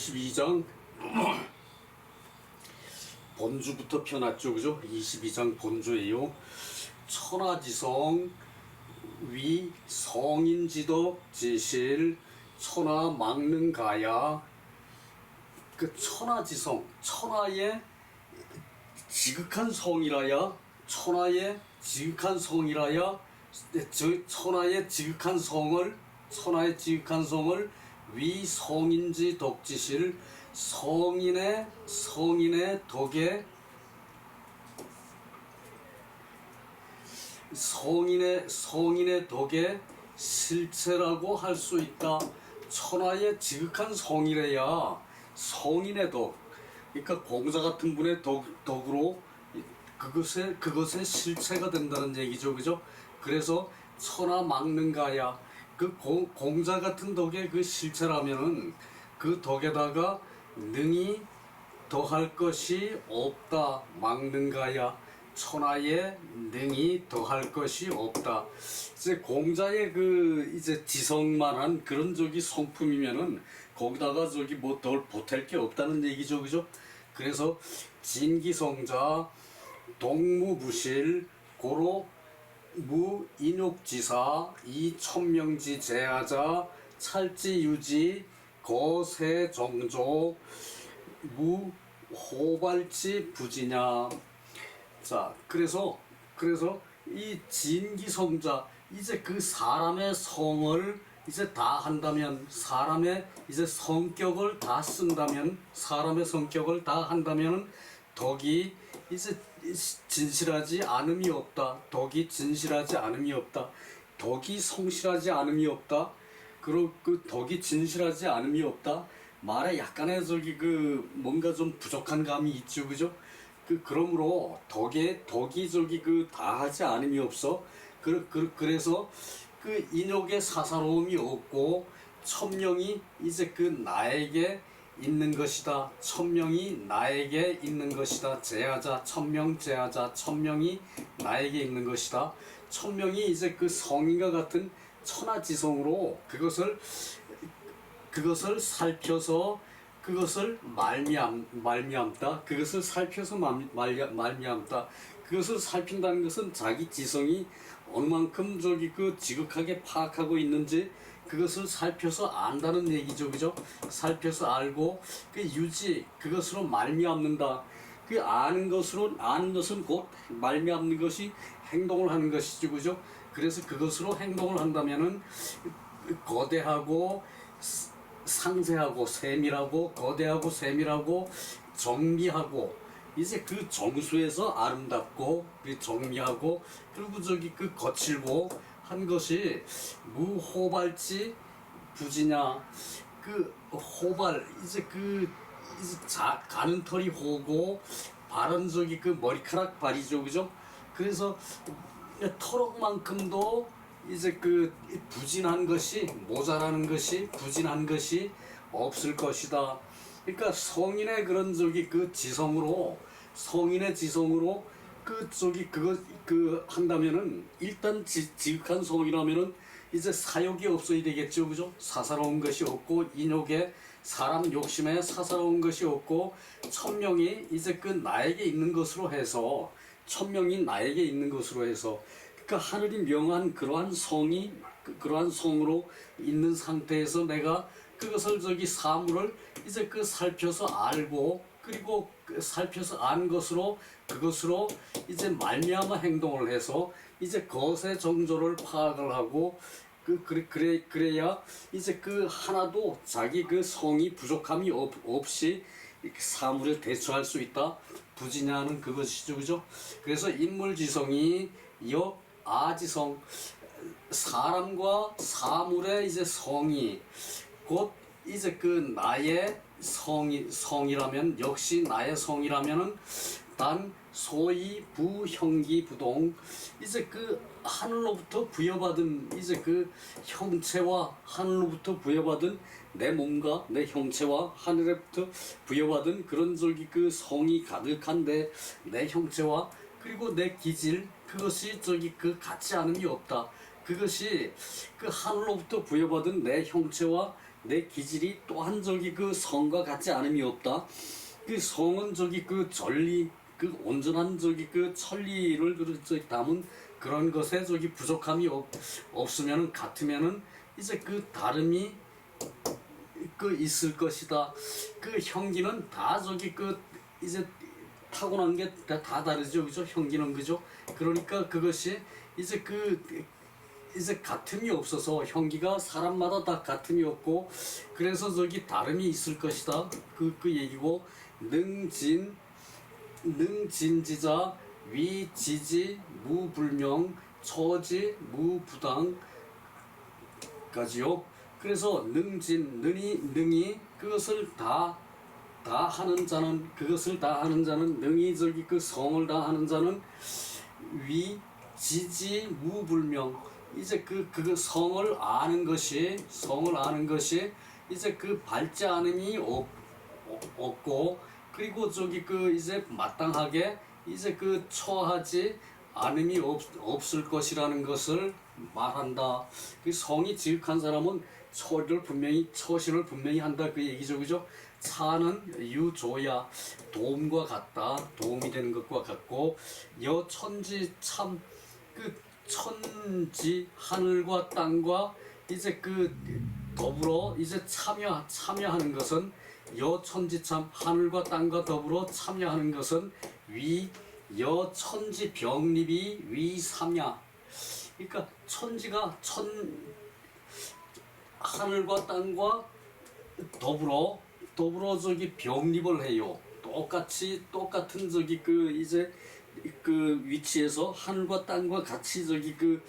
22장 본주부터 펴놨죠, 그죠? 22장 본주예요. 천하지성 위 성인지덕 지실 천하 막는 가야. 그 천하지성, 천하의 지극한 성이라야, 천하의 지극한 성이라야, 천하의 지극한 성을 위 성인지 덕지실 성인의 덕에 성인의 덕에 실체라고 할 수 있다. 천하의 지극한 성이래야 성인의 덕, 그러니까 공자 같은 분의 덕으로 그것의 실체가 된다는 얘기죠, 그죠? 그래서 천하 막는 가야, 그 공자 같은 덕의 그 실체라면은 그 덕에다가 능히 더할 것이 없다. 막는 가야, 천하에 능히 더할 것이 없다. 이제 공자의 그 이제 지성만한 그런 성품이면은 거기다가 뭐 덜 보탤 게 없다는 얘기죠, 그죠? 그래서 진기성자 동무부실 고로 무인욕지사 이천명지 제하자 찰지유지 거세정조 무호발지 부지냐. 자, 그래서 이 진기성자, 이제 그 사람의 성을 이제 다 한다면, 사람의 이제 성격을 다 쓴다면, 사람의 성격을 다 한다면 덕이 이제 진실하지 않음이 없다. 덕이 진실하지 않음이 없다. 덕이 성실하지 않음이 없다. 그리고 그 덕이 진실하지 않음이 없다. 말에 약간의 뭔가 좀 부족한 감이 있죠, 그죠? 그러므로 덕이 다하지 않음이 없어. 그래서 그 인욕의 사사로움이 없고 천명이 이제 그 나에게 있는 것이다. 천명이 나에게 있는 것이다. 제하자 천명, 제하자 천명이 나에게 있는 것이다. 천명이 이제 그 성인과 같은 천하지성으로 그것을 살펴서 그것을 말미암다. 그것을 살펴서 말미암다. 그것을 살핀다는 것은 자기 지성이 어느 만큼 그 지극하게 파악하고 있는지 그것을 살펴서 안다는 얘기죠, 그죠? 살펴서 알고 그 유지, 그것으로 말미암는다. 그 아는 것은 곧 말미암는 것이 행동을 하는 것이죠, 그죠? 그래서 그것으로 행동을 한다면은 거대하고 상세하고 세밀하고 거대하고 세밀하고 정미하고, 이제 그 정수에서 아름답고 그 정미하고 그리고 그 거칠고 한 것이 무호발지 부지냐. 그 호발, 이제 가는 털이 호고 발은 그 머리카락 발이죠, 그죠? 그래서 털옥만큼도 이제 그 부진한 것이, 모자라는 것이, 부진한 것이 없을 것이다. 그러니까 성인의 그런 그 지성으로, 성인의 지성으로 그거 한다면은 일단 지극한 성이라면은 이제 사욕이 없어야 되겠죠, 그죠? 사사로운 것이 없고 인욕에 사람 욕심에 사사로운 것이 없고 천명이 이제 그 나에게 있는 것으로 해서, 천명이 나에게 있는 것으로 해서, 그러니까 하늘이 명한 그러한 성이, 그러한 성으로 있는 상태에서 내가 그것을 사물을 이제 살펴서 알고, 그리고 살펴서 안 것으로 그것으로 이제 말미암아 행동을 해서 이제 거세 정조를 파악을 하고 그래야 이제 하나도 자기 성이 부족함이 없이 사물을 대처할 수 있다. 부지냐는 그것이죠, 그죠? 그래서 인물지성이 아지성, 사람과 사물의 이제 성이 곧 이제 나의 성이라면, 역시 나의 성이라면은 단 소위 부형기부동, 이제 하늘로부터 부여받은 이제 형체와, 하늘로부터 부여받은 내 몸과 내 형체와 하늘로부터 부여받은 그런 성이 가득한데 내 형체와 그리고 내 기질, 그것이 같지 않음이 없다. 그것이 하늘로부터 부여받은 내 형체와 내 기질이 또한 저기 그 성과 같지 않음이 없다. 그 성은 저기 그 전리 그 온전한 저기 그 천리를 그 담은 그런 것에 저기 부족함이 없으면은 같으면은 이제 그 다름이 그 있을 것이다. 그 형기는 다 저기 그 이제 타고난 게 다 다르죠, 그죠? 형기는 그죠? 그러니까 그것이 이제 그 이제 같음이 없어서 형기가 사람마다 다 같음이 없고 그래서 저기 다름이 있을 것이다. 그 얘기고 능진지자 위지지 무불명 처지 무부당까지요. 그래서 능이 그것을 다 하는 자는 그것을 다 하는 자는 능이 저기 그 성을 다 하는 자는 위지지 무불명 이제 그 성을 아는 것이 이제 그 밝지 않음이 없고 그리고 저기 그 이제 마땅하게 이제 그 처하지 않음이 없을 것이라는 것을 말한다. 그 성이 지극한 사람은 처신을 분명히 한다 그 얘기죠, 그죠? 차는 유조야 도움과 같다. 도움이 되는 것과 같고 여천지 참 그 천지 하늘과 땅과 이제 그 더불어 이제 참여하는 것은 여천지참 하늘과 땅과 더불어 참여하는 것은 여천지 병립이 위삼야. 그러니까 천지가 하늘과 땅과 더불어 저기 병립을 해요. 똑같은 저기 그 이제 그 위치에서 하늘과 땅과 같이 저기 그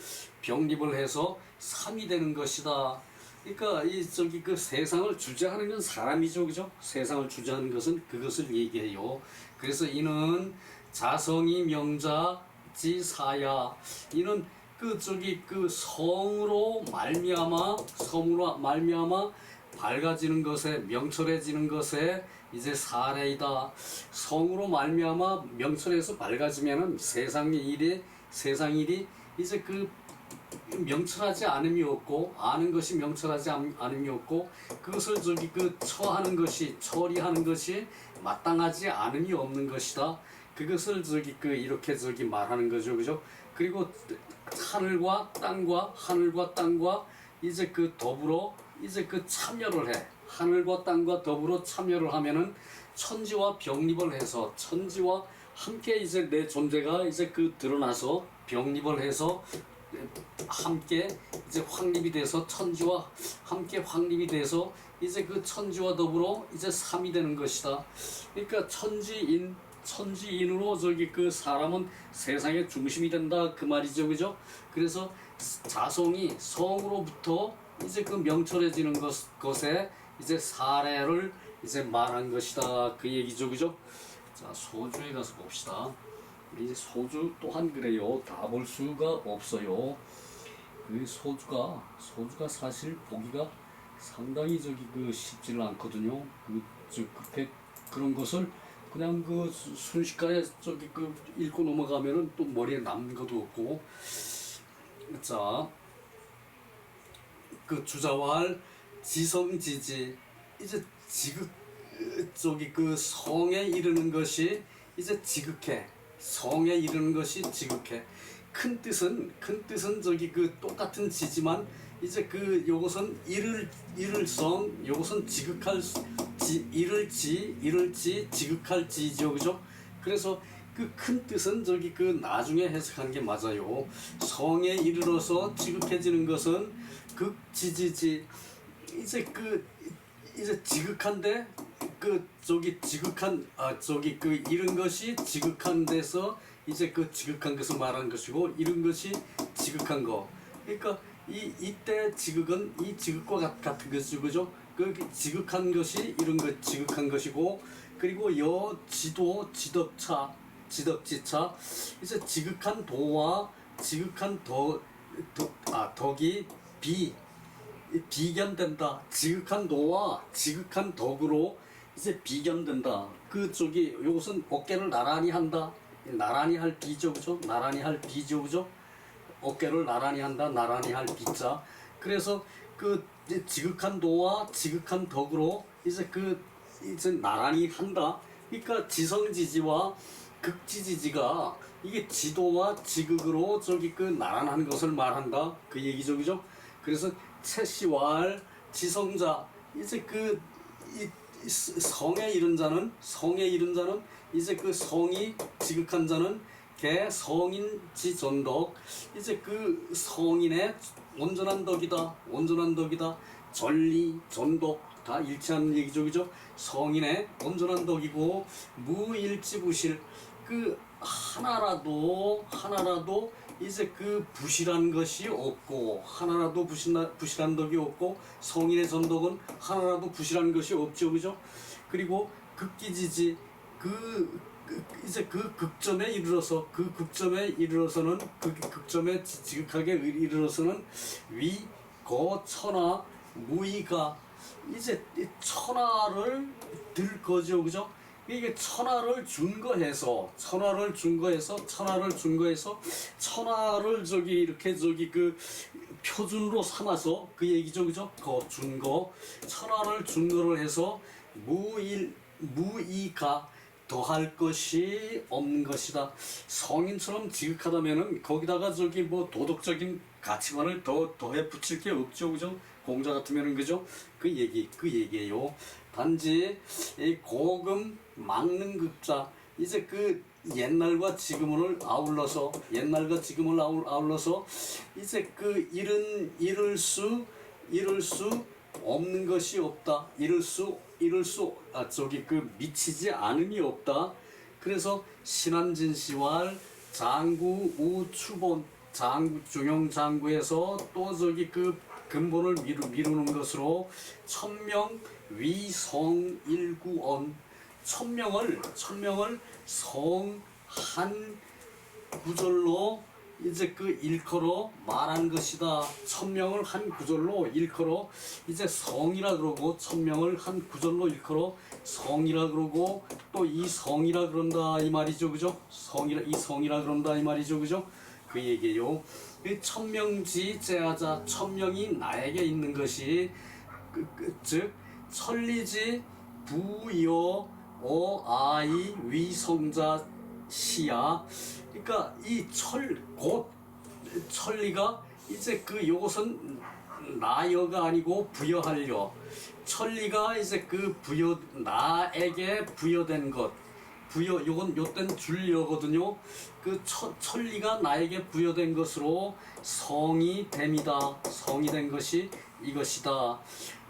병립을 해서 삼이 되는 것이다. 그러니까 이 저기 그 세상을 주재하는 건 사람이죠, 그죠? 세상을 주재하는 것은 그것을 얘기해요. 그래서 이는 자성이 명자지사야. 이는 그 저기 그 성으로 말미암아 밝아지는 것에 명철해지는 것에 이제 사례이다. 성으로 말미암아 명철해서 밝아지면은 세상 일이 이제 그 명철하지 않음이 없고 아는 것이 명철하지 않음이 없고 그것을 저기 그 처리하는 것이 마땅하지 않음이 없는 것이다. 그것을 저기 그 이렇게 저기 말하는 거죠, 그죠? 그리고 하늘과 땅과 이제 그 더불어 이제 그 참여를 해. 하늘과 땅과 더불어 참여를 하면은 천지와 병립을 해서 천지와 함께 이제 내 존재가 이제 그 드러나서 병립을 해서 함께 이제 확립이 돼서 천지와 함께 확립이 돼서 이제 그 천지와 더불어 이제 삼이 되는 것이다. 그러니까 천지인으로 저기 그 사람은 세상의 중심이 된다 그 말이죠, 그죠? 그래서 자성이 성으로부터 이제 그 명철해지는 것에 이제 사례를 이제 말한 것이다 그 얘기죠, 그죠? 자, 소주에 가서 봅시다. 이제 소주 또한 그래요. 다 볼 수가 없어요. 그 소주가 사실 보기가 상당히 저기 그 쉽지는 않거든요. 그런 것을 그냥 그 순식간에 저기 그 읽고 넘어가면은 또 머리에 남는 것도 없고. 자, 그 주자왈 지성지지 이제 저기 그 성에 이르는 것이 이제 지극해. 성에 이르는 것이 지극해. 큰 뜻은 저기 그 똑같은 지지만 이제 그 요것은 이를 성, 요것은 이를 지 지극할 지죠, 그죠? 그래서 그 큰 뜻은 저기 그 나중에 해석하는 게 맞아요. 성에 이르러서 지극해지는 것은 극지지지. 이제 지극한데 그 저기 저기 그 이른 것이 지극한 데서 이제 그 지극한 것을 말하는 것이고 이른 것이 지극한 거. 그러니까 이때 지극은 이 지극과 같은 것이죠, 그죠? 그 지극한 것이 이른 것 지극한 것이고 그리고 지덕지차 이제 지극한 도와 지극한 덕이 비견된다. 지극한 도와 지극한 덕으로 이제 비견된다. 그 저기 요것은 어깨를 나란히 한다. 나란히 할 비죠, 그죠? 나란히 할 비죠, 그죠? 어깨를 나란히 한다. 나란히 할 비자. 그래서 그 이제 지극한 도와 지극한 덕으로 이제 이제 나란히 한다. 그러니까 지성지지와 극지지지가 이게 지도와 지극으로 나란한 것을 말한다. 그 얘기죠, 그죠? 그래서 채시왈 지성자 이제 이 성에 이른 자는 이제 그 성이 지극한 자는 개 성인 지전덕 이제 그 성인의 온전한 덕이다 전리 전덕 다 일치하는 얘기죠, 그죠? 성인의 온전한 덕이고 무일지부실 그 하나라도 이제 그 부실한 것이 없고 하나라도 부실한 덕이 없고 성인의 전덕은 하나라도 부실한 것이 없죠, 그죠? 그리고 극기지지 이제 그 극점에 이르러서는 그 극점에 지극하게 이르러서는 위거천하 무이가 이제 천하를 들 거죠, 그죠? 이게 천하를 준거해서 천하를 이렇게 그 표준으로 삼아서 그 얘기죠, 그죠? 준거 천하를 준거를 해서 무이가 더할 것이 없는 것이다. 성인처럼 지극하다면은 거기다가 뭐 도덕적인 가치관을 더해 붙일 게 없죠, 그죠? 공자 같으면은 그죠? 그 얘기예요. 단지 이 고금 막는 극자 이제 그 옛날과 지금을 아울러서 이제 그 이룰 수 없는 것이 없다. 미치지 않음이 없다. 그래서 신한진시왈 장구 우추본 중용 장구에서 또 그 근본을 미루는 것으로 천명 위성일구언 천명을 성 한 구절로 이제 그 일컬어 말한 것이다. 천명을 한 구절로 일컬어 이제 성이라 그러고 천명을 한 구절로 일컬어 성이라 그러고 또 이 성이라 그런다 이 말이죠, 그죠? 이 성이라 그런다 이 말이죠, 그죠? 그 얘기예요. 천명지 제하자 천명이 나에게 있는 것이 즉 천리지 부여 어아이 위성자 시야. 그러니까 이 천리가 이제 요것은 나여가 아니고 부여하려. 천리가 이제 나에게 부여된 것. 요땐 줄여거든요. 천리가 나에게 부여된 것으로 성이 됨이다. 성이 된 것이 이것이다.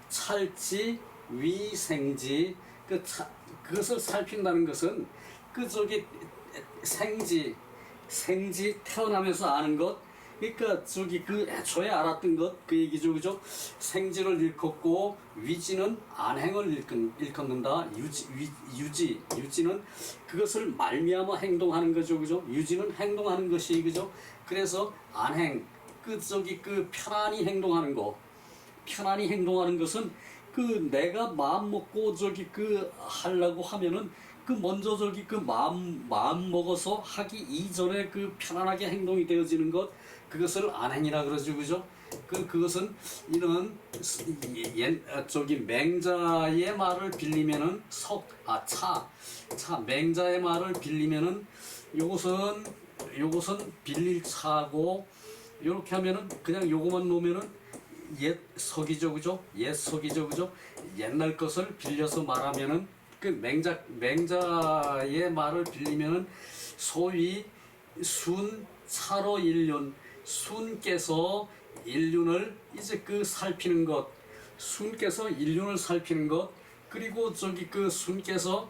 찰지 위생지 그것을 살핀다는 것은 생지 태어나면서 아는 것 그러니까 애초에 알았던 것 그 얘기죠, 그죠? 생지를 일컫고 위지는 안행을 일컫는다. 유지는 그것을 말미암아 행동하는 거죠, 그죠? 유지는 행동하는 것이 그죠? 그래서 안행 편안히 행동하는 거. 편안히 행동하는 것은 내가 마음 먹고 하려고 하면은 먼저 마음 먹어서 하기 이전에 편안하게 행동이 되어지는 것 그것을 안행이라 그러죠, 그죠? 그것은 이는 맹자의 말을 빌리면은 맹자의 말을 빌리면은 요것은 빌릴 차고 요렇게 하면은 그냥 요거만 놓으면은 옛석이죠, 그죠? 그죠? 옛날 것을 빌려서 말하면은 맹자의 말을 빌리면은 소위 차로 일륜 순께서 일륜을 이제 살피는 것 순께서 일륜을 살피는 것 그리고 순께서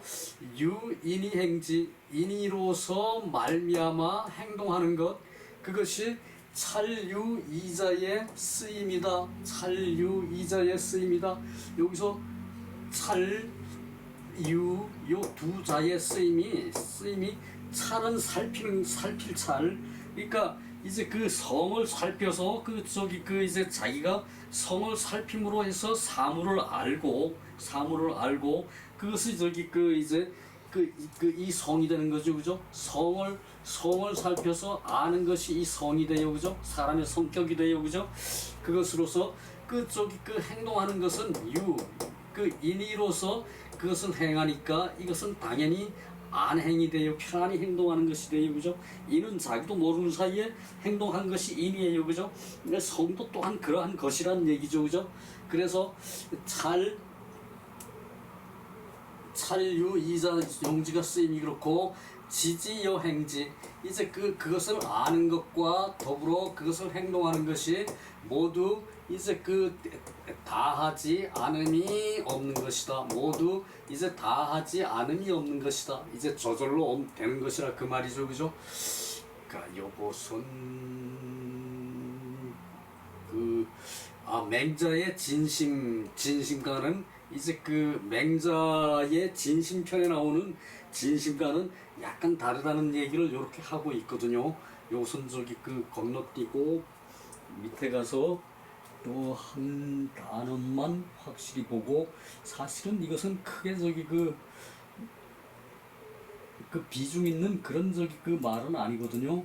유인이 행지 인이로서 말미암아 행동하는 것 그것이 찰유이자의 쓰임이다. 여기서 요 두 자의 쓰임이 찰은 살필 찰. 그러니까 이제 성을 살펴서 이제 자기가 성을 살핌으로 해서 사물을 알고 그것이 이 성이 되는 거죠, 그죠? 성을 살펴서 아는 것이 이 성이 돼요, 그죠? 사람의 성격이 돼요, 그죠? 그것으로서 그 행동하는 것은 그 인이로서 그것을 행하니까 이것은 당연히 안행이 돼요. 편안히 행동하는 것이 돼요. 그죠? 이는 자기도 모르는 사이에 행동한 것이 인이에요. 그죠? 성도 또한 그러한 것이란 얘기죠. 그죠? 그래서 찰유 이자 용지가 쓰임이 그렇고 지지여행지 이제 그것을 아는 것과 더불어 그것을 행동하는 것이 모두 이제 다하지 않음이 없는 것이다. 모두 이제 다하지 않음이 없는 것이다. 이제 저절로 되는 것이라 그 말이죠. 그죠? 그러니까 요것은 맹자의 진심가는 이제 맹자의 진심편에 나오는 진심과는 약간 다르다는 얘기를 이렇게 하고 있거든요. 요것은 건너뛰고 밑에 가서 또 한 단원만 확실히 보고 사실은 이것은 크게 비중 있는 그런 말은 아니거든요.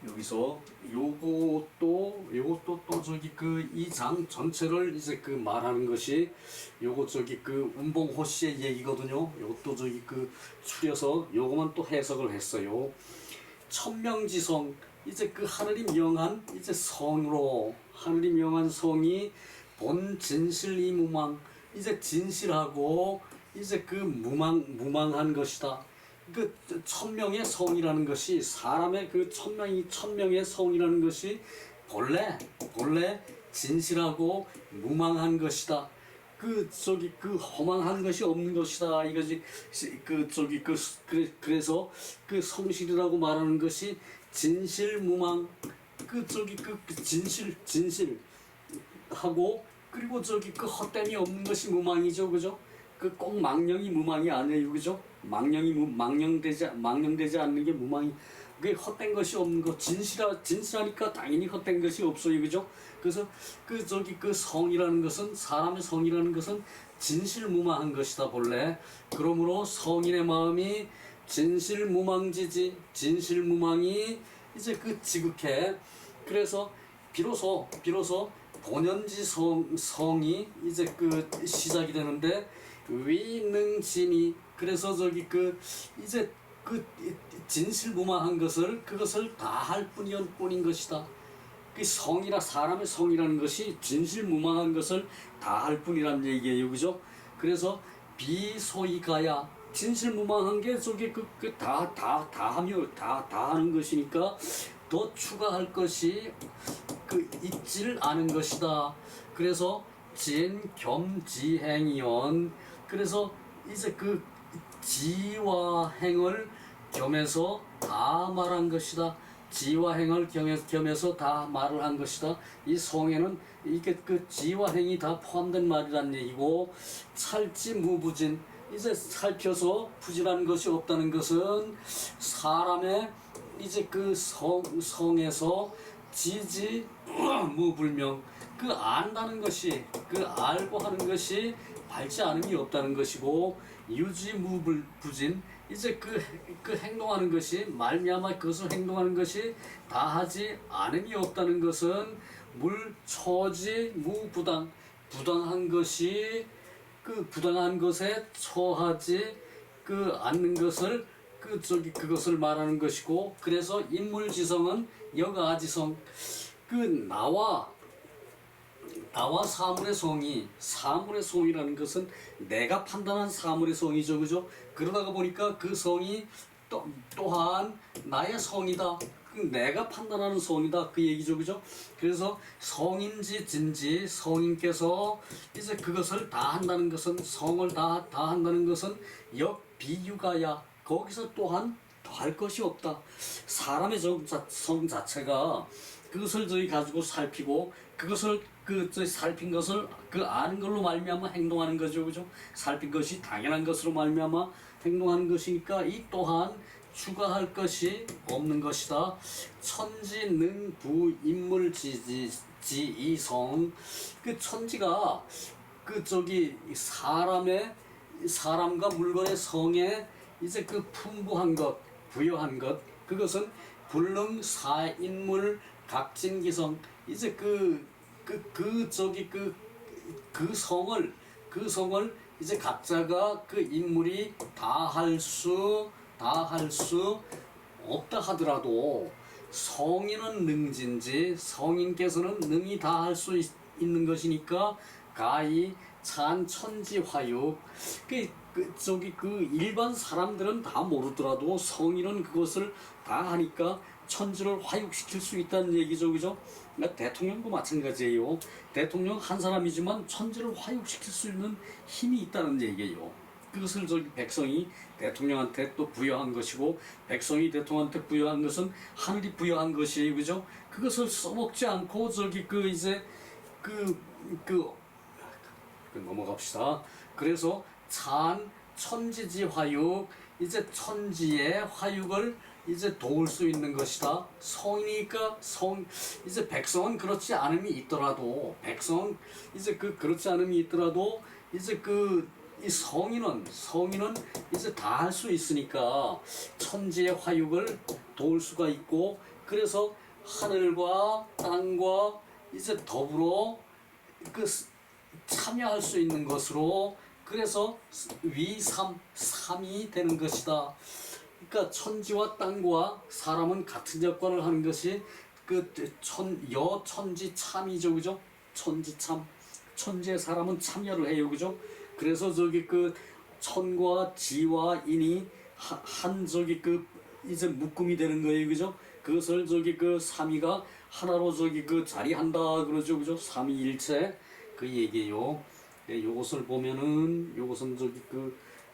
여기서 요것도 이 장 전체를 이제 말하는 것이 요거 운봉호 씨의 얘기거든요. 요것도 추려서 요거만 또 해석을 했어요. 천명지성 이제 하늘이 명한 이제 성으로 하늘이 명한 성이 본 진실이 무망 이제 진실하고 이제 무망한 것이다. 천명의 성이라는 것이 사람의 천명의 성이라는 것이 본래 진실하고 무망한 것이다. 허망한 것이 없는 것이다. 이거지. 그래서 성실이라고 말하는 것이 진실무망 진실하고 그리고 헛됨이 없는 것이 무망이죠. 그죠? 꼭 망령이 무망이 아니에요. 그죠? 망령되지 않는 게 무망이 그게 헛된 것이 없는 거 진실하니까 당연히 헛된 것이 없어요. 그죠? 그래서 성이라는 것은 사람의 성이라는 것은 진실무망한 것이다 본래. 그러므로 성인의 마음이 진실무망지지 진실무망이 이제 지극해. 그래서 비로소 본연지 성이 이제 시작이 되는데 위능진이 그래서 이제 진실무망한 그것을 다 할 뿐인 것이다. 성이라 사람의 성이라는 것이 진실무망한 것을 다 할 뿐이란 얘기예요. 그죠? 그래서 비소이가야 진실무망한 게 다 하는 것이니까 더 추가할 것이 있지를 않은 것이다. 그래서 진겸지행이연 그래서 이제 지와 행을 겸해서 다 말한 것이다. 지와 행을 겸해서 다 말을 한 것이다. 이 성에는 이게 지와 행이 다 포함된 말이란 얘기고 찰지무부진 이제 살펴서 부진한 것이 없다는 것은 사람의 이제 성에서 지지무불명 안다는 것이 알고 하는 것이 밝지 않음이 없다는 것이고 유지무부진 이제 행동하는 것이 말미암아 그것을 행동하는 것이 다하지 않음이 없다는 것은 물처지무부당 부당한 것이 부당한 것에 처하지 않는 것을 그것을 말하는 것이고 그래서 인물지성은 여가지성 나와 사물의 성이라는 것은 내가 판단한 사물의 성이죠. 그죠? 그러다가 보니까 그 성이 또한 나의 성이다. 내가 판단하는 성이다. 그 얘기죠. 그죠? 그래서 성인지 진지 성인께서 이제 그것을 다 한다는 것은 성을 다 한다는 것은 역비유가야 거기서 또한 더할 것이 없다. 사람의 성 자체가 그것을 가지고 살피고 그것을 살핀 것을 아는 걸로 말미암아 행동하는 거죠. 그죠? 살핀 것이 당연한 것으로 말미암아 행동하는 것이니까 이 또한 추가할 것이 없는 것이다. 천지능부 인물지이성 천지가 사람과 물건의 성에 이제 풍부한 것 부여한 것 그것은 불능 사인물 각진기성 이제 그 성을 이제 각자가 그 인물이 다 할 수 없다 하더라도 성인은 능진지 성인께서는 능히 다 할 수 있는 것이니까 가히 찬천지화육 그 일반 사람들은 다 모르더라도 성인은 그것을 다 하니까 천지를 화육시킬 수 있다는 얘기죠, 그죠? 그러니까 대통령도 마찬가지예요. 대통령 한 사람이지만 천지를 화육시킬 수 있는 힘이 있다는 얘기예요. 그것을 백성이 대통령한테 또 부여한 것이고, 백성이 대통령한테 부여한 것은 하늘이 부여한 것이에요, 그죠? 그것을 써먹지 않고 넘어갑시다. 그래서 천지지 화육, 이제 천지의 화육을 이제 도울 수 있는 것이다. 성이니까 이제 백성은 그렇지 않음이 있더라도 그렇지 않음이 있더라도 이제 이 성인은 이제 다 할 수 있으니까 천지의 화육을 도울 수가 있고, 그래서 하늘과 땅과 이제 더불어 참여할 수 있는 것으로, 그래서 삼이 되는 것이다. 그러니까 천지와 땅과 사람은 같은 역할을 하는 것이 천지참이죠, 그죠? 천지참, 천지의 사람은 참여를 해요, 그죠? 그래서 천과 지와 인이 이제 묶음이 되는 거예요, 그죠? 그것을 삼위가 하나로 자리한다 그러죠, 그죠? 삼위일체 그 얘기예요. 네, 요것을 보면은 요것은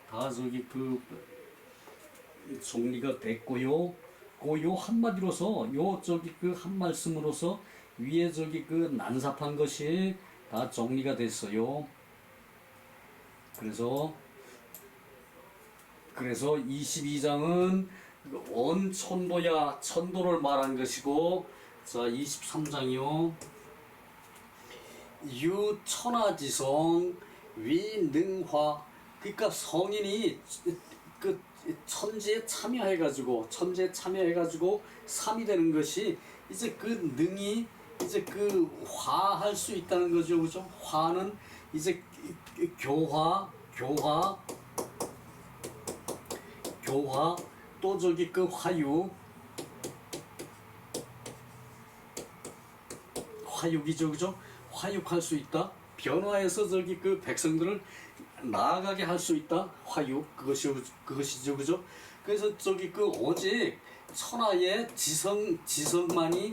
다 정리가 됐고요. 요 한마디로서 한 말씀으로서 위에 난삽한 것이 다 정리가 됐어요. 그래서 22장은 원천도야 천도를 말한 것이고, 자 23장이요. 유천하지성 위능화, 그러니까 성인이 천지에 참여해가지고 삼이 되는 것이 이제 능이 이제 화할 수 있다는 거죠, 그죠? 화는 이제 교화 또 화육이죠, 그죠? 화육할 수 있다. 변화해서 백성들을 나아가게 할 수 있다. 화육 그것이죠, 그죠? 그래서 오직 천하의 지성만이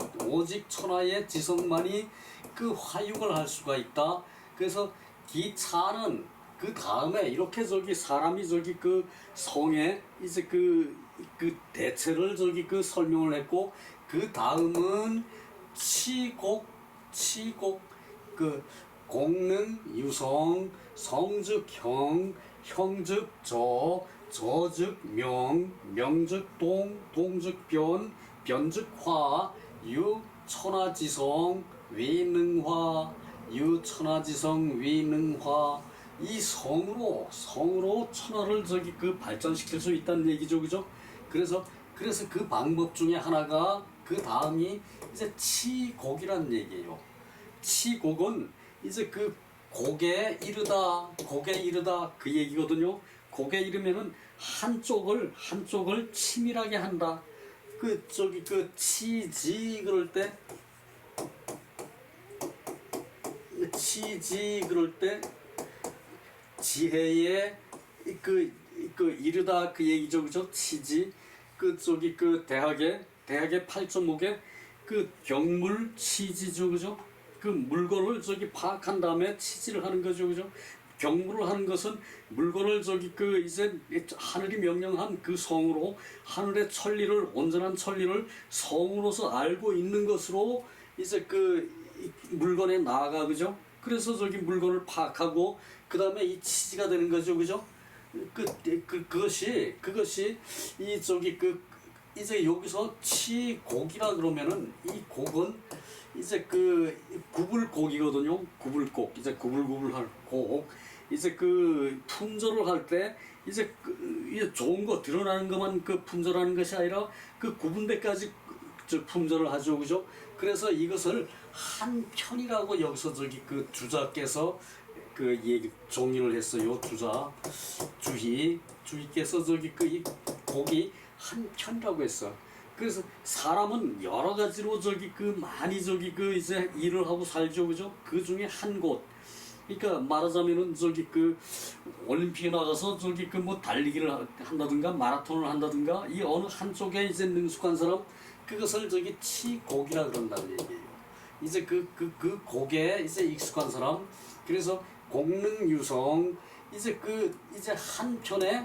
화육을 할 수가 있다. 그래서 기차는 그 다음에 이렇게 사람이 성에 이제 대체를 설명을 했고, 그 다음은 치곡 공능 유성, 성즉 형, 형즉 저즉 명, 명즉 동즉 변즉 화, 유천하지성 위능화, 이 성으로 천하를 발전시킬 수 있다는 얘기죠, 그죠? 그래서 그 방법 중에 하나가 그 다음이 이제 치곡이라는 얘기예요. 치곡은 이제 곡에 이르다 그 얘기거든요. 곡에 이르면은 한쪽을 치밀하게 한다. 치지 그럴 때 지혜에 이르다 그 얘기죠, 그죠? 치지 대학의 8.5개 경물 치지죠, 그죠? 물건을 파악한 다음에 치지를 하는 거죠, 그죠? 경물을 하는 것은 물건을 이제 하늘이 명령한 성으로, 하늘의 온전한 천리를 성으로서 알고 있는 것으로 이제 물건에 나아가, 그죠? 그래서 물건을 파악하고 그 다음에 이 치지가 되는 거죠, 그죠? 그것이 이제 여기서 치곡이라 그러면은 이 곡은 이제 구불곡이거든요. 구불곡, 이제 구불할 곡. 이제 품절을 할 때 이제 좋은 거 드러나는 것만 품절하는 것이 아니라 구분대까지 저 품절을 하죠, 그죠? 그래서 이것을 한 편이라고 여기서 저기 그 주자께서 그 얘기 정의를 했어요. 주희께서 저기 그 이 곡이 한 편이라고 했어. 그래서 사람은 여러 가지로 저기 그 많이 저기 그 이제 일을 하고 살죠, 그죠? 그 중에 한 곳. 그러니까 말하자면은 저기 그 올림픽에 나가서 저기 그 뭐 달리기를 한다든가 마라톤을 한다든가 이 어느 한쪽에 이제 능숙한 사람 그것을 저기 치곡이라 그런다는 얘기예요. 이제 그 곡에 이제 익숙한 사람 그래서 공능유성 이제 이제 한편에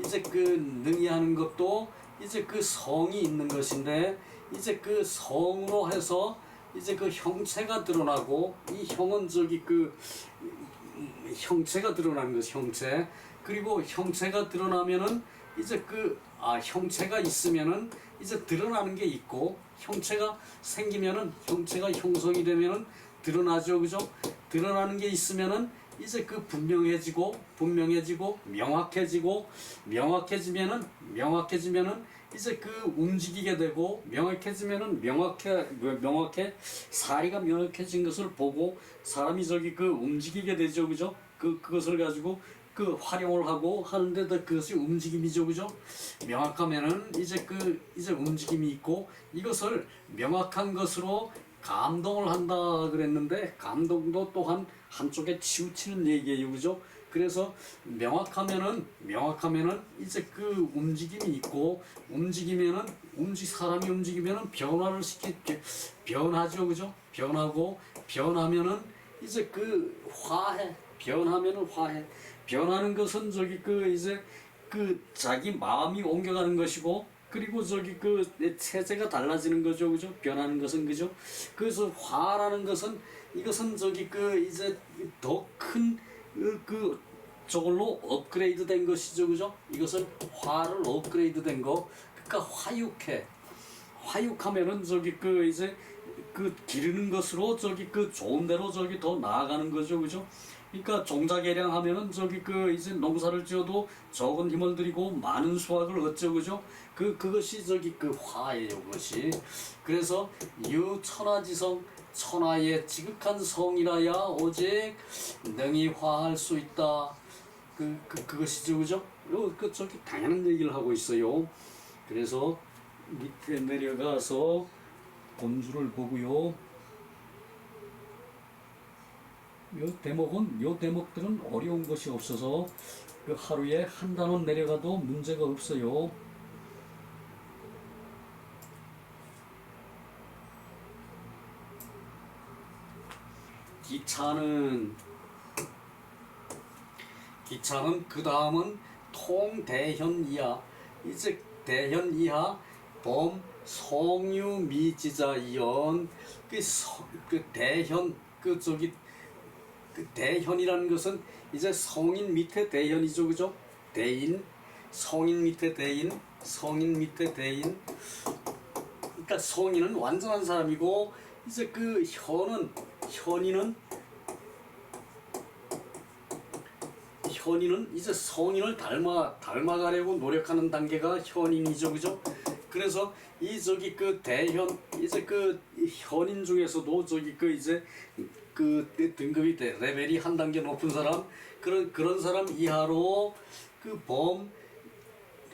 이제 그 능이하는 것도 이제 그 성이 있는 것인데 이제 그 성으로 해서 이제 그 형체가 드러나고 이 형은 저기 그 형체가 드러나는 것 형체 그리고 형체가 드러나면은 이제 형체가 있으면은 이제 드러나는 게 있고 형체가 생기면은 형체가 형성이 되면은 드러나죠, 그죠? 드러나는 게 있으면은 이제 그 분명해지고 명확해지면은 이제 그 움직이게 되고 명확해지면은 명확해 사리가 명확해진 것을 보고 사람이 저기 그 움직이게 되죠, 그죠? 그것을 가지고 그 활용을 하고 하는데 그것이 움직임이죠, 그죠? 명확하면은 이제 움직임이 있고 이것을 명확한 것으로 감동을 한다 그랬는데 감동도 또한 한쪽에 치우치는 얘기예요, 그죠? 그래서 명확하면은 이제 그 움직임이 있고 사람이 움직이면은 변하죠, 그죠? 변하면은 이제 변하는 것은 저기 이제 자기 마음이 옮겨가는 것이고 그리고 저기 체제가 달라지는 거죠, 그죠? 변하는 것은 그죠? 그래서 화라는 것은 이것은 저기 이제 더 큰 저걸로 업그레이드 된 것이죠, 그죠? 이것은 화를 업그레이드 된 거, 그러니까 화육하면은 저기 이제 기르는 것으로 저기 좋은 대로 저기 더 나아가는 거죠, 그죠? 그러니까 종자개량 하면은 저기 이제 농사를 지어도 적은 힘을 들이고 많은 수확을 얻죠, 그죠? 그것이 저기 화예요, 그것이. 그래서 유천하지성 천하의 지극한 성이라야 오직 능히 화할 수 있다. 그것이죠, 그죠? 저기 당연한 얘기를 하고 있어요. 그래서 밑에 내려가서 본주를 보고요. 요 대목들은 어려운 것이 없어서 하루에 한 단원 내려가도 문제가 없어요. 기차는 그 다음은 통대현이하 이제 대현이하 범 성유미지자이연 대현이라는 것은 이제 성인 밑에 대현이죠, 그죠? 성인 밑에 대인. 그러니까 성인은 완전한 사람이고 이제 현인은 이제 성인을 닮아가려고 노력하는 단계가 현인이죠, 그죠? 그래서 이 대현 이제 현인 중에서도 이제 등급이 레벨이 한 단계 높은 사람 그런 사람 이하로 범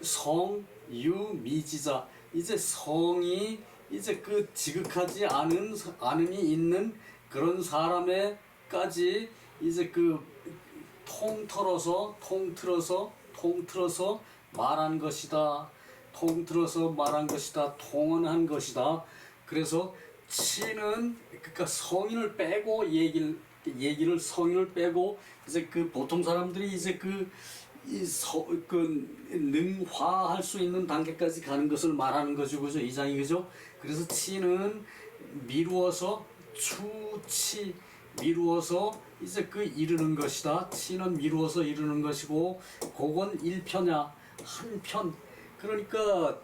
성 유 미지자 이제 성이 이제 지극하지 않음이 있는 그런 사람에까지 이제 통틀어서 말한 것이다. 통언한 것이다. 그래서 치는 그러니까 성인을 빼고 얘기를 성인을 빼고 이제 보통 사람들이 이제 능화할 수 있는 단계까지 가는 것을 말하는 거죠, 그죠? 이장이 그죠? 그래서 치는 미루어서 이제 이르는 것이다. 치는 미루어서 이르는 것이고, 그건 일편야 한편. 그러니까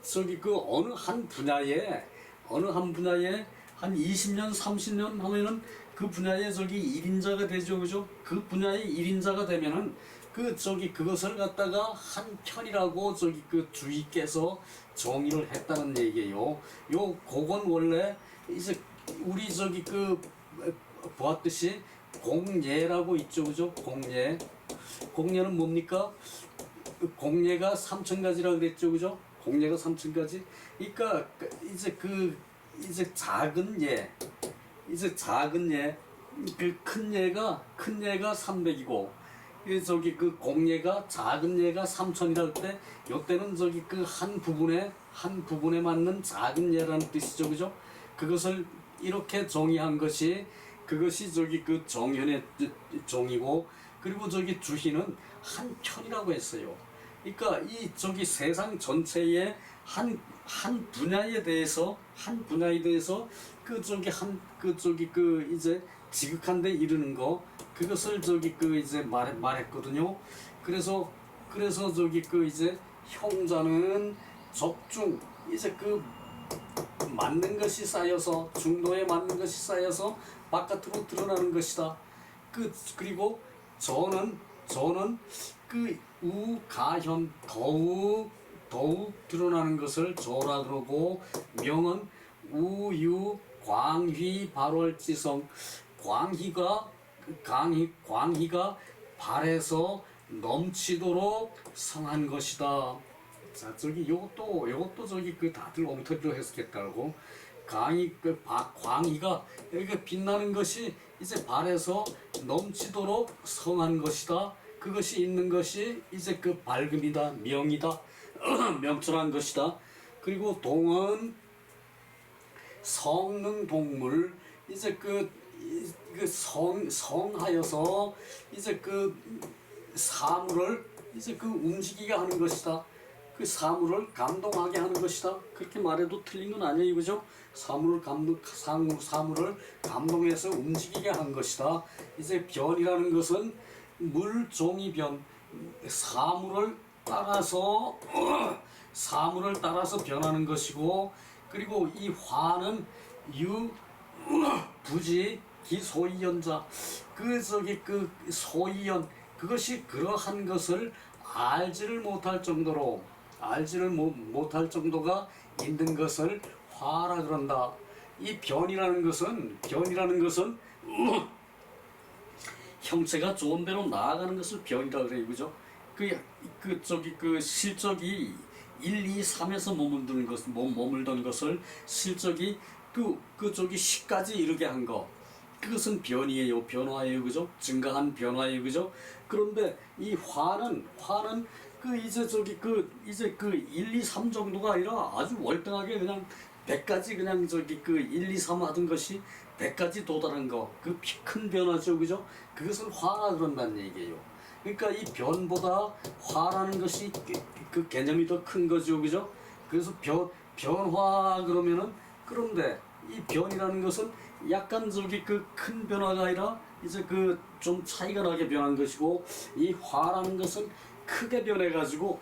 어느 한 분야에 한 20년, 30년 하면은 그 분야에 1인자가 되죠, 그죠? 그 분야의 1인자가 되면은 그것을 갖다가 한 편이라고 그 주위께서 정의를 했다는 얘기예요. 그건 원래 이제 우리 보았듯이 공예라고 있죠, 그죠? 공예는 뭡니까? 공예가 3,000가지라 그랬죠, 그죠? 공예가 3,000가지. 그러니까 이제 작은 예, 큰 예가 300이고, 그 공예가 작은 예가 3,000이랄 때, 요때는 한 부분에 맞는 작은 예라는 뜻이죠, 그죠? 그것을 이렇게 정의한 것이 그것이 정현의 정이고, 그리고 주희는 한 편이라고 했어요. 그러니까 이 세상 전체의 한 분야에 대해서 이제 지극한데 이르는 거, 그것을 이제 말했거든요. 그래서 이제 형자는 적중, 이제 맞는 것이 쌓여서, 중도에 맞는 것이 쌓여서 바깥으로 드러나는 것이다. 그리고 저는 우가현, 더욱 드러나는 것을 저라 그러고, 명은 우유 광휘 발월지성, 광희가 발에서 넘치도록 성한 것이다. 자, 요것도 다들 엉터리로 해석했다고. 광희가 이렇게 빛나는 것이 이제 발에서 넘치도록 성한 것이다. 그것이 있는 것이 이제 밝음이다, 명이다, 명철한 것이다. 그리고 동은 성능 동물, 이제 성하여서 이제 사물을 이제 움직이게 하는 것이다. 사물을 감동하게 하는 것이다. 그렇게 말해도 틀린 건 아니에요, 그죠? 사물을 감동해서 움직이게 한 것이다. 이제 변이라는 것은 물종이변, 사물을 따라서 변하는 것이고, 그리고 이 화는 부지 기소이연자, 소이연, 그것이 그러한 것을 알지를 못할 정도가 있는 것을 화라 그런다. 이 변이라는 것은 형체가 좋은 대로 나아가는 것을 변이라 그래요, 그죠? 실적이 1, 2, 3에서 머물던 것을 실적이 10까지 이르게 한 거, 그것은 변이에요, 변화예요, 그죠? 증가한 변화예요, 그죠? 그런데 이 화는 이제 1, 2, 3 정도가 아니라 아주 월등하게 그냥 100까지 그냥 1, 2, 3 하던 것이 100까지 도달한 거, 큰 변화죠, 그죠? 그것을 화라 그런다는 얘기예요. 그러니까 이 변보다 화라는 것이 개념이 더 큰 거죠, 그죠? 그래서 변화 그러면은, 그런데 이 변이라는 것은 약간 큰 변화가 아니라 이제 좀 차이가 나게 변한 것이고, 이 화라는 것은 크게 변해가지고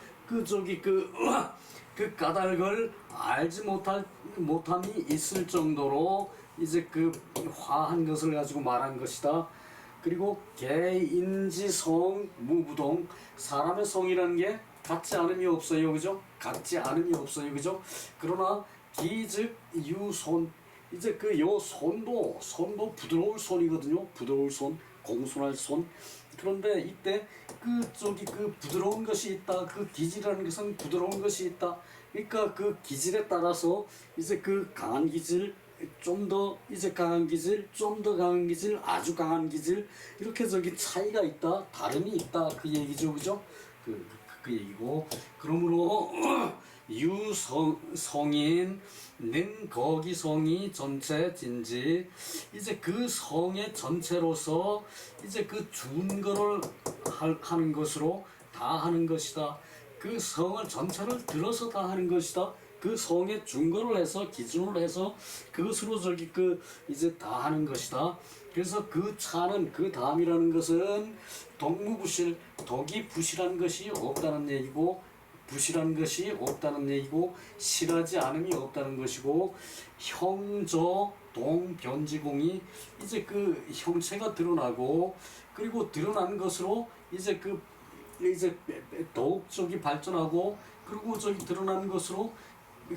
까닭을 알지 못함이 있을 정도로 이제 화한 것을 가지고 말한 것이다. 그리고 개인지성 무부동, 사람의 성이라는 게 같지 않음이 없어요, 그죠? 그러나 기즉 유손, 이제 요 손도 부드러울 손이거든요. 부드러울 손, 공손할 손. 그런데 이때 부드러운 것이 있다. 기질이라는 것은 부드러운 것이 있다. 그러니까 기질에 따라서 이제 강한 기질, 좀 더 강한 기질, 좀 더 강한 기질, 아주 강한 기질, 이렇게 차이가 있다, 다름이 있다, 그 얘기죠, 그죠? 그 얘기고, 그러므로 유성인 는 거기 성이 전체 진지, 이제 성의 전체로서 이제 준거를 하는 것으로 다 하는 것이다. 성을 전체를 들어서 다 하는 것이다. 성에 준거를 해서, 기준을 해서 그것으로 이제 다 하는 것이다. 그래서 차는, 다음이라는 것은 독무부실, 덕이 부실한 것이 없다는 얘기고, 실하지 않음이 없다는 것이고, 형저 동변지공이 이제 형체가 드러나고, 그리고 드러난 것으로 이제 이제 더욱 저기 발전하고 그리고 저기 드러나는 것으로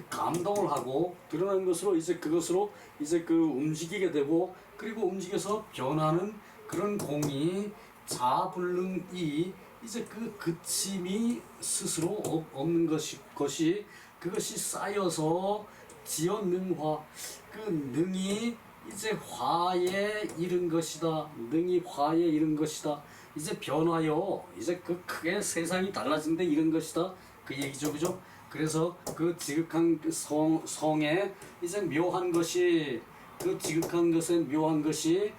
감동을 하고 드러나는 것으로 이제 그것으로 이제 그 움직이게 되고 그리고 움직여서 변하는 그런 공이 자불능이 이제 그 그침이 스스로 없는 것이 그것이 쌓여서 지연능화 그 능이 이제 화에 이른 것이다. 능이 화에 이른 것이다. 이제 변화요. 이제 그 크게 세상이 달라진데 이런 것이다. 그 얘기죠, 그죠? 그래서 그 지극한 그 성에 이제 묘한 것이 그 지극한 것에 묘한 것이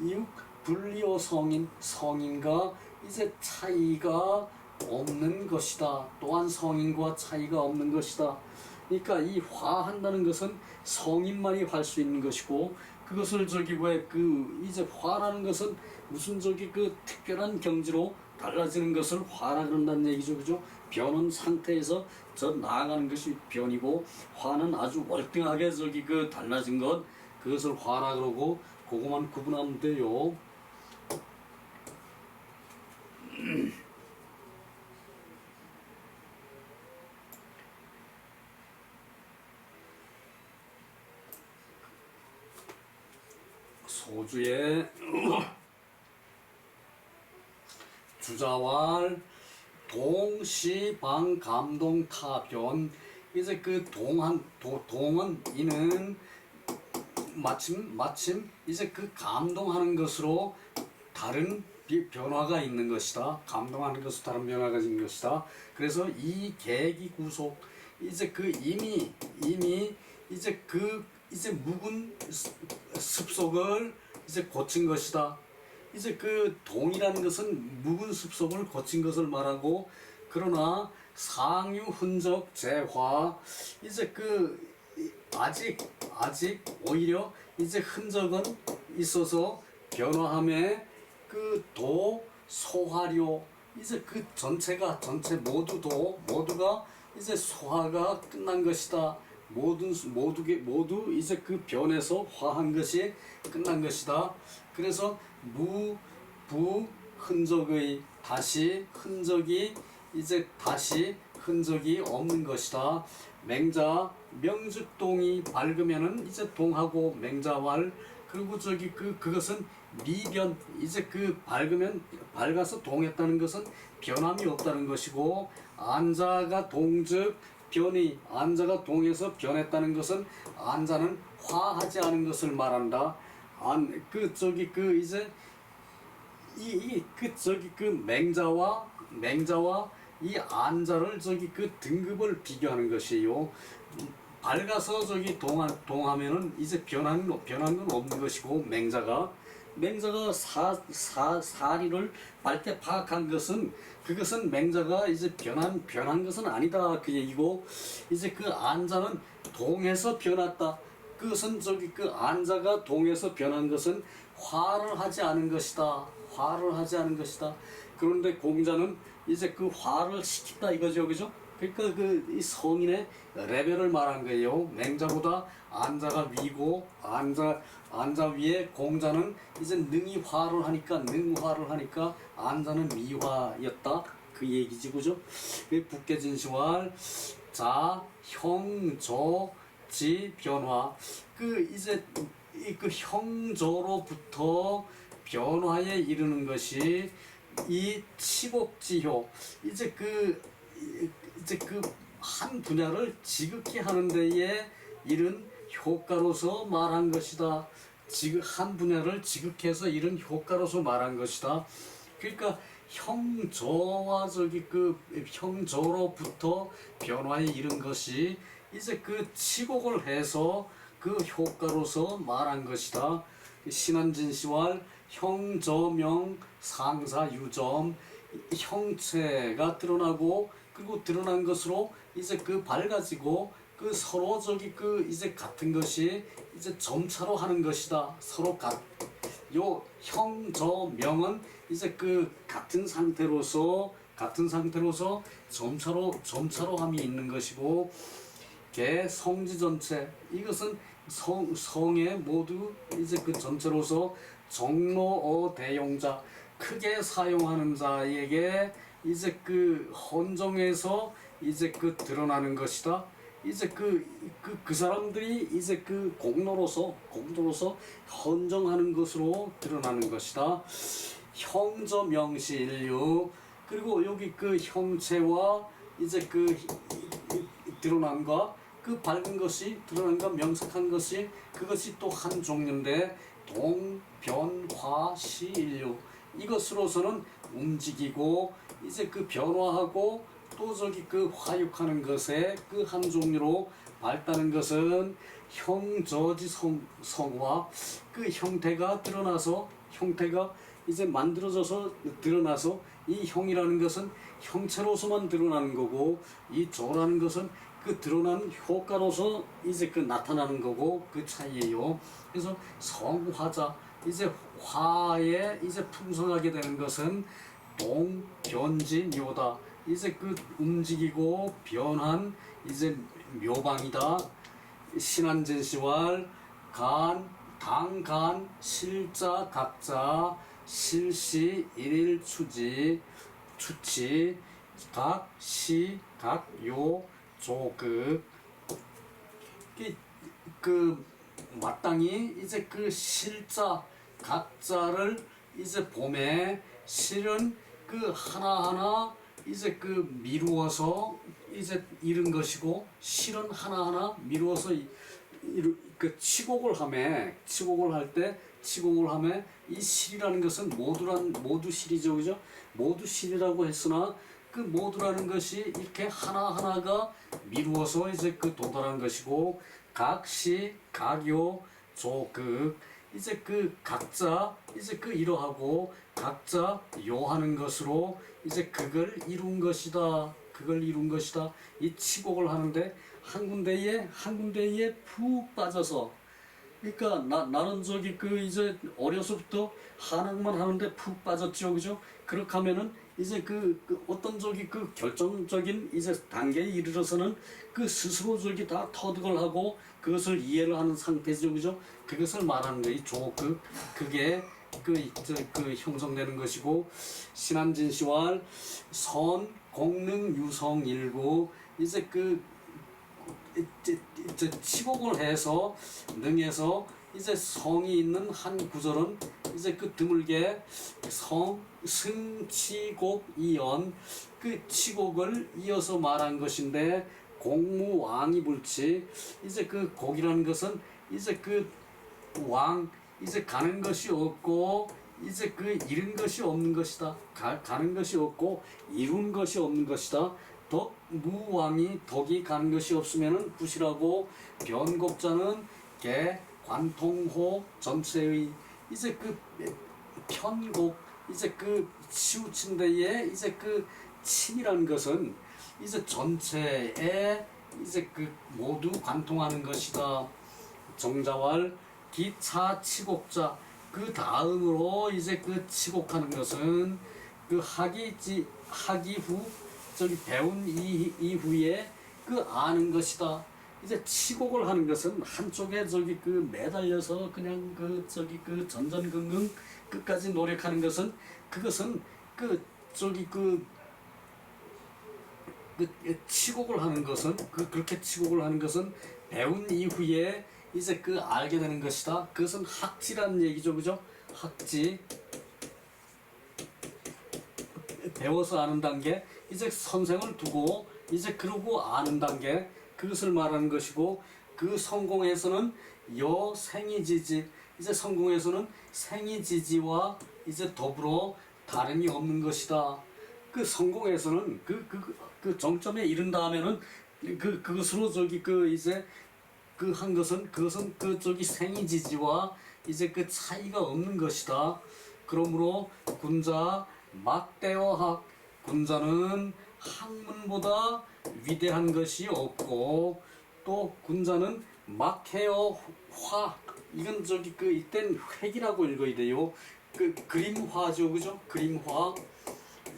이 분리오 성인과 이제 차이가 없는 것이다. 또한 성인과 차이가 없는 것이다. 그러니까 이 화한다는 것은 성인만이 할 수 있는 것이고 그것을 저기 왜 그 이제 화라는 것은 무슨 저기 그 특별한 경지로 달라지는 것을 화라 그런다는 얘기죠, 그죠? 변한 상태에서 저 나아가는 것이 변이고 화는 아주 월등하게 저기 그 달라진 것 그것을 화라 그러고 그것만 구분하면 돼요. 소주의 주자왈 동시방 감동 타변 이제 그 동은 이는 마침 이제 그 감동하는 것으로 다른 변화가 있는 것이다. 감동하는 것으로 다른 변화가 있는 것이다. 그래서 이 계기 구속 이제 그 이미 이제 그 이제 묵은 습속을 이제 고친 것이다. 이제 그 동이라는 것은 묵은 습속을 고친 것을 말하고 그러나 상유 흔적 재화 이제 그 아직 오히려 이제 흔적은 있어서 변화함에 그 도 소화료 이제 그 전체 모두가 이제 소화가 끝난 것이다. 모두 이제 그 변에서 화한 것이 끝난 것이다. 그래서 부 흔적의 흔적이 없는 것이다. 맹자 명즉동이 밝으면은 이제 동하고 맹자왈 그리고 저기 그것은 미변 이제 그 밝아서 동했다는 것은 변함이 없다는 것이고 안자가 동즉 변이 안자가 동해서 변했다는 것은 안자는 화하지 않은 것을 말한다. 이제 맹자와 이 안자를 저기 그 등급을 비교하는 것이에요. 밝아서 저기 동하면은 이제 변한 건 없는 것이고 맹자가 사리를 밝게 파악한 것은 그것은 맹자가 이제 변한 것은 아니다 그 얘기고 이제 그 안자는 동해서 변했다. 그것은 저기 그 안자가 동해서 변한 것은 화를 하지 않은 것이다. 그런데 공자는 이제 그 화를 시킨다 이거죠, 그죠? 그러니까 그 이 성인의 레벨을 말한 거예요. 맹자보다 안자가 위고 안자 위에 공자는 이제 능화를 하니까 안자는 미화였다 그 얘기지, 그죠? 그 북계진시왈 자 형조지 변화 그 이제 그 형조로부터 변화에 이르는 것이 이 치곡지효 이제 그 한 분야를 지극히 하는 데에 이른 효과로서 말한 것이다. 한 분야를 지극해서 이른 효과로서 말한 것이다. 그러니까 형저와 형저로부터 변화에 이른 것이 이제 그 치곡을 해서 그 효과로서 말한 것이다. 신한진시왈 형저명 상사유점 형체가 드러나고 그리고 드러난 것으로 이제 그 밝아지고 그 서로 이제 같은 것이 이제 점차로 하는 것이다. 요 형저명은 이제 그 같은 상태로서 점차로함이 있는 것이고 개 성지 전체 이것은 성에 모두 이제 그 전체로서 정로어 대용자 크게 사용하는 자에게 이제 그 헌정에서 이제 그 드러나는 것이다. 이제 그 사람들이 이제 그 공로로서 헌정하는 것으로 드러나는 것이다. 형저 명시일류. 그리고 여기 그 형체와 이제 그 드러난과 그 밝은 것이 드러난과 명석한 것이 그것이 또 한 종류인데 동변화시일류. 이것으로서는 움직이고 이제 그 변화하고 또 저기 그 화육하는 것에 그 한 종류로 밝다는 것은 형저지 성화. 그 형태가 드러나서 형태가 이제 만들어져서 드러나서 이 형이라는 것은 형체로서만 드러나는 거고 이 저라는 것은 그 드러난 효과로서 이제 그 나타나는 거고 그 차이예요. 그래서 성화자 이제 화에 이제 풍성하게 되는 것은 동변진요다. 이제 그 움직이고 변한 이제 묘방이다. 신한진시왈 간, 당간, 실자, 각자, 실시, 일일, 추치, 각, 시, 각, 요, 조극. 그 마땅히 이제 그 실자, 각자를 이제 봄에 실은 그 하나하나 이제 그 미루어서 이제 이룬 것이고 실은 하나하나 미루어서 그 치곡을 할 때 이 실이라는 것은 모두 실이죠, 그죠? 모두 실이라고 했으나 그 모두라는 것이 이렇게 하나하나가 미루어서 이제 그 도달한 것이고 각시, 각요, 조극. 이제 그 각자 이제 그 이러하고 각자 요하는 것으로 이제 그걸 이룬 것이다. 이 치곡을 하는데 한 군데에 푹 빠져서 그러니까 나는 저기 그 이제 어려서부터 한학만 하는데 푹 빠졌죠, 그죠? 그렇게 하면은 이제 그 어떤 저기 그 결정적인 이제 단계에 이르러서는 그 스스로 저기 다 터득을 하고 그것을 이해를 하는 상태죠, 그죠? 그것을 말하는 거예요. 그게 그 형성되는 것이고 신한진시왈 선 공능 유성 일구 이제 이제 치곡을 해서 능해서 이제 성이 있는 한 구절은 이제 그 드물게 승치곡 이연 그 치곡을 이어서 말한 것인데 공무왕이 불치 이제 그 곡이라는 것은 이제 그 왕 이제 가는 것이 없고 이제 그 잃은 것이 없는 것이다. 가는 것이 없고 이룬 것이 없는 것이다. 덕 무왕이 덕이 가는 것이 없으면은 굿이라고 변곡자는 개 관통호 전체의 이제 그 편곡 이제 그 치우친 데에 이제 그 친이라는 것은 이제 전체에 이제 그 모두 관통하는 것이다. 정자왈 기차 치곡자 그 다음으로 이제 그 치곡하는 것은 그 학이 후 저기 배운 이후에 그 아는 것이다. 이제 치곡을 하는 것은 한쪽에 저기 그 매달려서 그냥 그 저기 그 전전긍긍 끝까지 노력하는 것은 그것은 그 저기 그 치곡을 하는 것은 그렇게 치곡을 하는 것은 배운 이후에 이제 그 알게 되는 것이다. 그것은 학지라는 얘기죠, 그죠? 학지 배워서 아는 단계 이제 선생을 두고 이제 그러고 아는 단계 그것을 말하는 것이고 그 성공에서는 여생이지지 이제 성공에서는 생이지지와 이제 더불어 다름이 없는 것이다. 그 성공에서는 그 정점에 이른 다음에는 그것으로 저기 그 이제 그 한 것은 그것은 그 저기 생이지지와 이제 그 차이가 없는 것이다. 그러므로 군자 막대어학 군자는 학문보다 위대한 것이 없고 또 군자는 막해어 화 이건 저기 그 이땐 획이라고 읽어야 돼요. 그 그림화죠, 그죠? 그림화.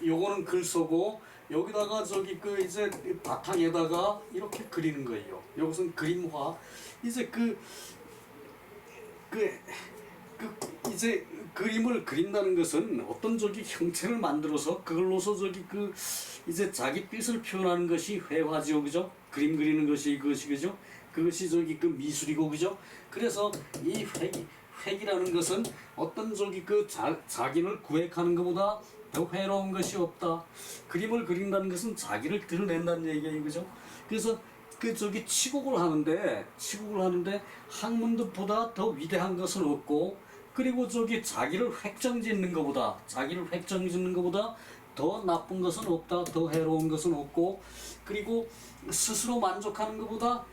요거는 글 쓰고 여기다가 저기 그 이제 바탕에다가 이렇게 그리는 거예요. 이것은 그림화. 이제 이제 그림을 그린다는 것은 어떤 저기 형체를 만들어서 그걸로서 저기 그 이제 자기 뜻을 표현하는 것이 회화지요, 그죠? 그림 그리는 것이 그것이 그죠? 그것이 저기 그 미술이고 그죠? 그래서 이 회기라는 것은 어떤 저기 그 자기를 구획하는 것보다 더 회로운 것이 없다. 그림을 그린다는 것은 자기를 드러낸다는 얘기예요, 그죠? 그래서 그 저기 치국을 하는데 학문도보다 더 위대한 것은 없고, 그리고 저기 자기를 획정짓는 것보다 더 나쁜 것은 없다. 더 해로운 것은 없고, 그리고 스스로 만족하는 것보다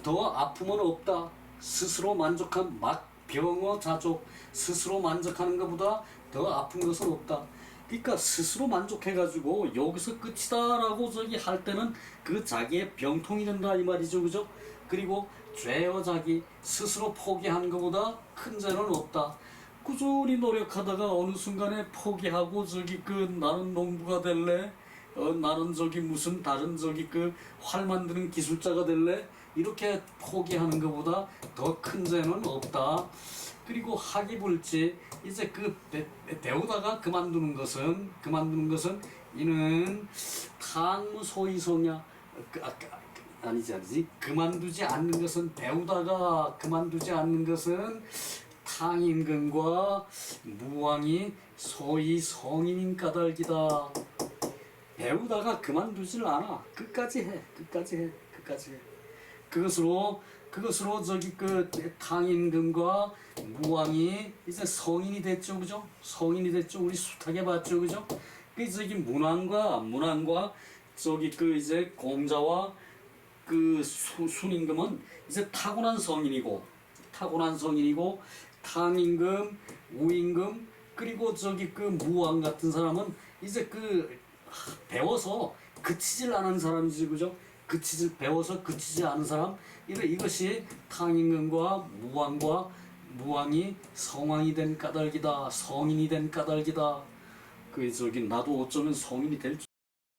더 아픔은 없다. 스스로 만족한 막 병어 자족, 스스로 만족하는 것보다 더 아픈 것은 없다. 그러니까 스스로 만족해가지고 여기서 끝이다라고 저기 할 때는 그 자기의 병통이 된다 이 말이죠, 그죠? 그리고 죄어 자기 스스로 포기하는 것보다 큰 죄는 없다. 꾸준히 노력하다가 어느 순간에 포기하고 저기 그 나는 농부가 될래, 나는 저기 무슨 다른 저기 그 활 만드는 기술자가 될래, 이렇게 포기하는 것보다 더 큰 죄는 없다. 그리고 학이불지 이제 그 배우다가 그만두는 것은 이는 탕무소이소냐, 아니지 그만두지 않는 것은, 배우다가 그만두지 않는 것은 탕임금과 무왕이 소위 성인인 까닭이다. 배우다가 그만두질 않아. 끝까지 해. 그것으로 저기 그 탕임금과 무왕이 이제 성인이 됐죠, 그죠? 성인이 됐죠. 우리 숱하게 봤죠, 그죠? 그 저기 문왕과 저기 그 이제 공자와 그 순임금은 이제 타고난 성인이고 탕임금, 우임금, 그리고 저기 그 무왕 같은 사람은 이제 그 배워서 그치질 않은 사람이지, 그죠? 배워서 그치지 않은 사람, 이것이 탕임금과 무왕이 성왕이 된 까닭이다. 성인이 된 까닭이다. 그 저기 나도 어쩌면 성인이 될